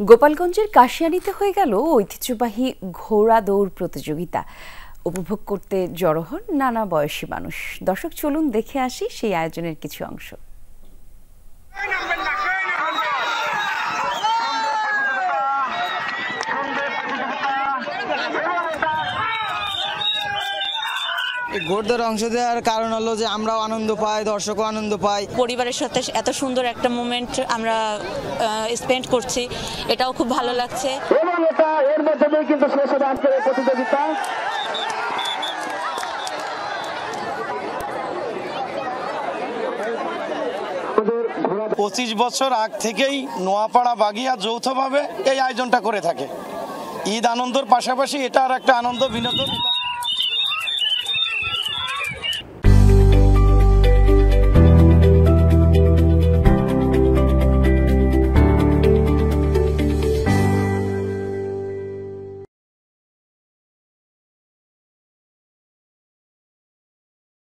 গোপালগঞ্জের কাশিয়ানীতে হয়ে গেল ঐতিহ্যবাহী ঘোড়া দৌড় প্রতিযোগিতা। উপভোগ করতে জড়ো হন নানা বয়সী মানুষ। দর্শক, চলুন দেখে আসি সেই আয়োজনের কিছু অংশ। ঘোড়দৌড়ে অংশ দেওয়ার কারণ হলো যে আমরাও আনন্দ পাই, দর্শকও আনন্দ পাই। পরিবারের সাথে এত সুন্দর একটা মোমেন্ট আমরা স্পেন্ড করছি, এটাও খুব ভালো লাগছে। এবং এর মাধ্যমে কিন্তু শেষ হবে আজকের এই প্রতিযোগিতা। 25 বছর আগ থেকেই নোয়াপাড়া বাগিয়া যৌথভাবে এই আয়োজনটা করে থাকে। ঈদ আনন্দের পাশাপাশি এটা আর একটা আনন্দ বিনোদন।